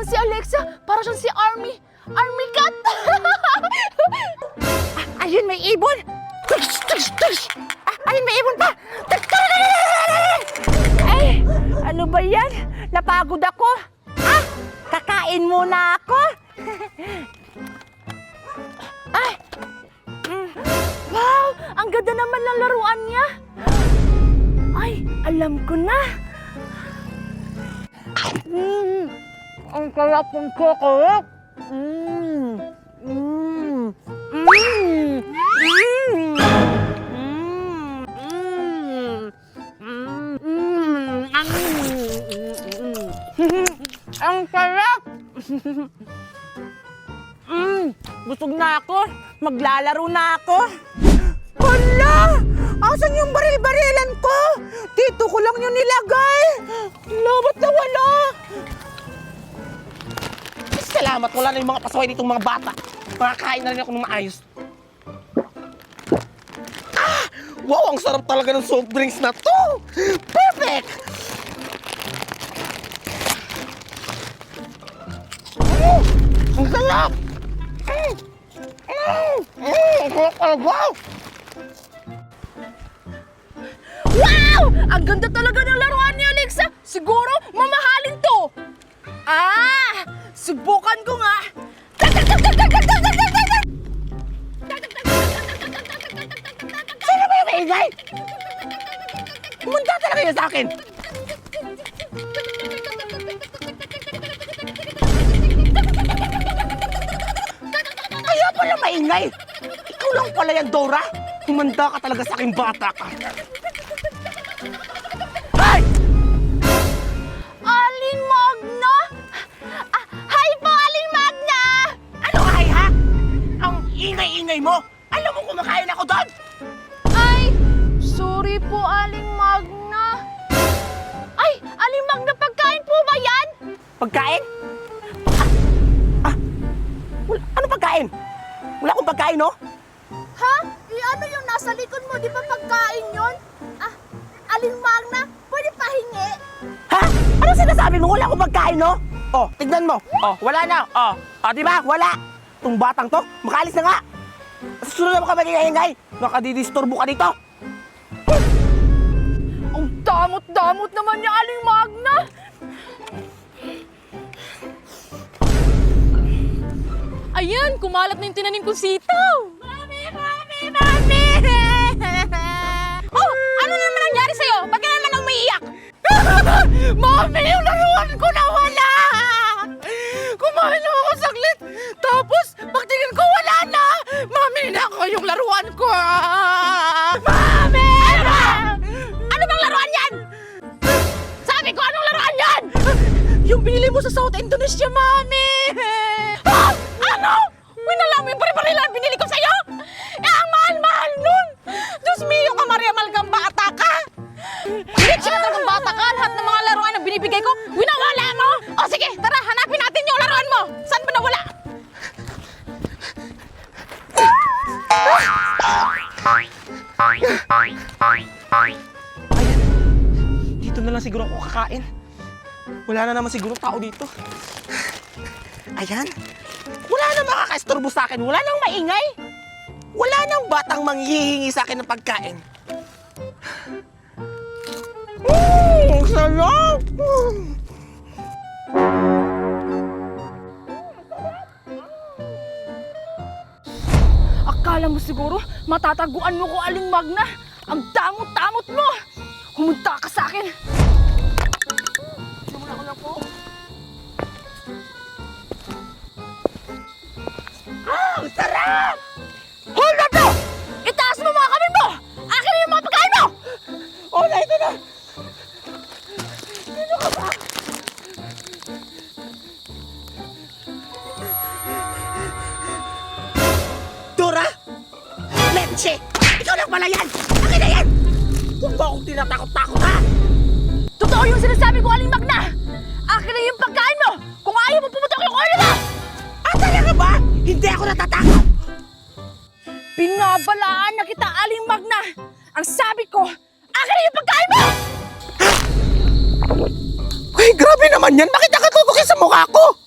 naman si Alexa. Para siyang si Army. Army cat. Ayun, may ibon! Tush, tush, tush! Ayun, may ibon pa! Ay, ano ba yan? Napagod ako. Kakain muna ako. Ay! Wow! Ang ganda naman ng laruan niya. Ay, alam ko na. Ang sarap ng chocolate. Ang sarap! Busog na ako. Maglalaro na ako. Hala! Asan yung baril-barilan ko? Dito ko lang yung nilagay. Ba't nawala? Salamat, wala na yung mga pasaway ditong mga bata. Makakain na rin ako ng maayos. Wow, ang sarap talaga ng soft drinks na to! Perfect! Ang sarap! Wow! Wow! Ang ganda talaga ng laruan ni Alexa. Siguro, mamahalin to. Subukan ko nga. Sino ba yung maingay? Kumanda talaga yun sa akin! Kaya pala maingay! Ikaw lang pala yan, Dora! Kumanda ka talaga sa aking bata ka! Ay! Aling Magna? Hi po, Aling Magna! Ano ay ha? Ang ingay-ingay mo! Alam mo kumakain ako doon! Ay, sorry po, Aling Magna. Ay, Aling Magna, pagkain po ba yan? Pagkain? Ano pagkain? Wala akong pagkain, no? Ha? Ano yung nasa likod mo? Di ba pagkain yun? Aling Magna, pwede pahingi? Ha? Ano sinasabi mo? Wala akong pagkain, no? Oh, tignan mo. Oh, wala na. Oh, di ba? Wala. Itong batang to, makaalis na nga. Susunod na mo ka magingay-ingay. Nakadidisturbo ka dito. Ang damot-damot naman niya, Aling Magna. Ayan, kumalat na yung tinanim kong sitaw. Mami! Oh, ano naman nangyari sa'yo? Ba't ka naman umiiyak? Mami, yung laruan ko nawala! Kumain lang ako saglit, tapos pagtingin ko wala na! Mami, nako yung laruan ko! Mami! Ano bang laruan yan? Sabi ko, anong laruan yan? Yung binili mo sa South Indonesia, Mami! Ano? Winala mo yung bari-barilan binili ko sa'yo? Ang mahal-mahal nun! Diyos mio ka, Maria Malgang bata ka! Rich na talagang bata ka! Lahat ng mga laruan na binibigay ko, winawala mo! O sige, tara, hanapin natin yung laruan mo! Saan ba nawala? Dito na lang siguro ako kakain. Wala na naman siguro tao dito. Ayan. Wala na makakaistorbo sa akin. Wala nang maingay. Wala nang batang manghihingi sa akin ng pagkain. Ang sarap! Akala mo siguro, matataguan mo ko, Aling Magna. Ang damot-damot mo! Humunta ka sa akin! Simula ko na po. Ang sarap! Hold up to! Itaas mo mga kamay mo! Akin na yung mga pagkain mo! Oh, na ito na! Sino ka ba? Dora! Leche! Ikaw lang pala yan! Akin na yan! Huwag mo akong tinatakot-takot, ha? Totoo yung sinasabi ko, Aling Magna! Akin na yung pagkain mo! Kung ayaw mo pumutok yung ulo mo! Talaga ba? Hindi ako natatakot! Binabalaan na kita, Aling Magna! Ang sabi ko, akin na yung pagkain mo! Uy, grabe naman yan! Bakit nakatutukin sa mukha ko?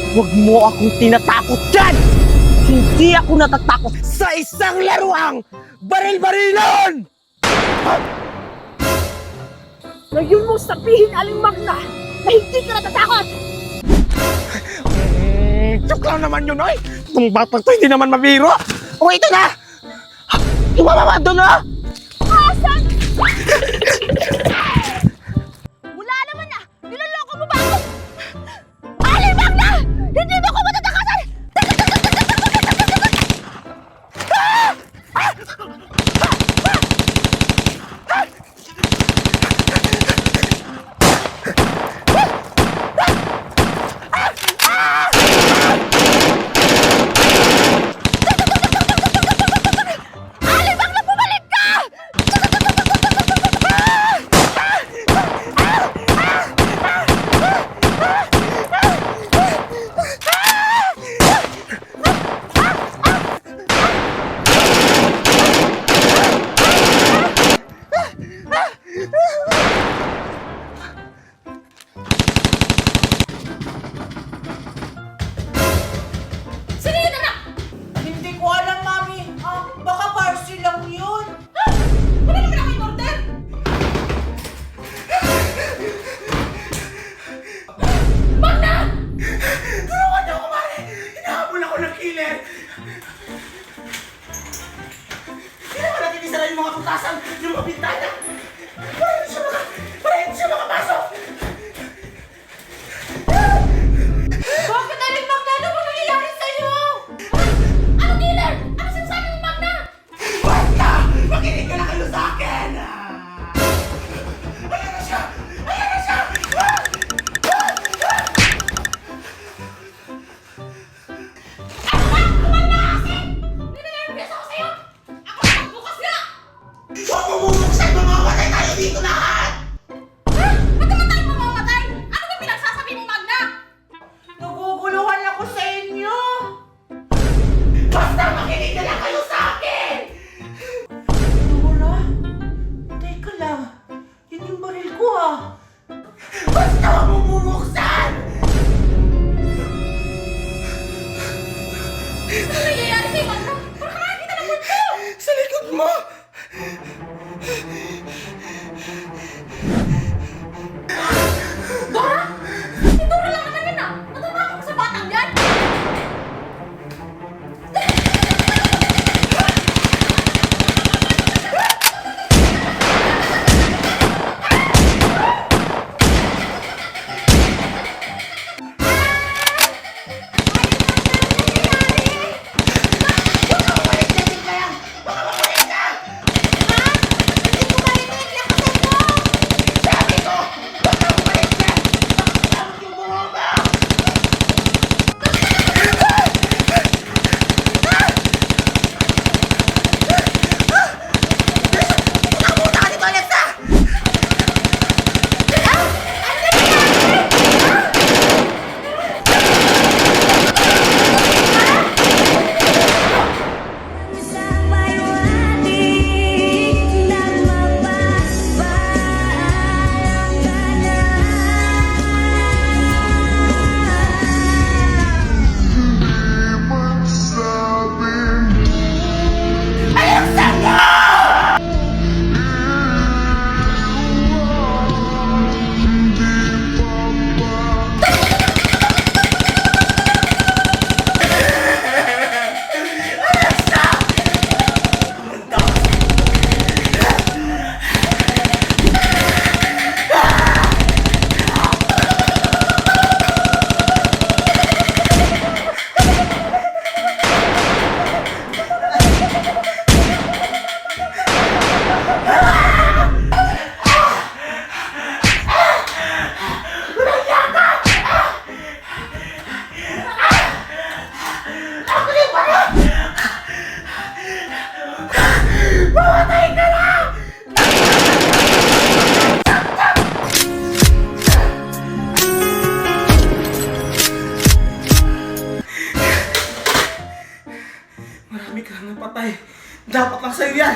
Huwag mo akong tinatakot dyan! Hindi ako natatakot sa isang laruang baril-barilan! Ngayon mo sabihin, Aling Magna, na hindi ka natatakot! Joke lang naman yun, oy! Itong batang to hindi naman mabiro! O, ito na! Tumama doon, na! Asan? Mula naman na! Niloloko mo ba ako? Aling Magna! Hindi mo ko matatakasan! Aling Magna, bumalik ka! Sino yun, anak? Hindi ko alam, Mami. Baka parcel lang yun. Ano naman ako in-order? Magna! Tulungan niyo ako, Mari! Hinahabol ako ng killer! Hindi naman natin isara yung mga putasan, yung mga bintana! Para hindi siya makapasok! Bakit, Aling Magna? Ano ba nangyayari sa'yo? Ano, dealer? Ano sinasabi mo, Magna? Basta! Makinig ka na kayo sa akin! Ayan na siya! Ayan na siya! Ninenervyos ako sa'yo! Ako na magbukas nga! Huwag mo bubuksan! Mamamatay tayo dito lahat! Ha? Ba't naman tayo mamamatay? Ano ba pinagsasabi mo, Magna? Naguguluhan ako sa inyo. Basta makinig ka na kayo sa akin! Dora? Teka lang. Yun yung baril ko, Basta huwag mo bubuksan! Ano nangyayari sa'yo, Magna? Parang nakakita ng multo! Sa likod mo! Dora? Si Dora lang naman yun, ah! Natatakot ka sa batang yan! Marami ka nang patay. Dapat lang sa'yo yan.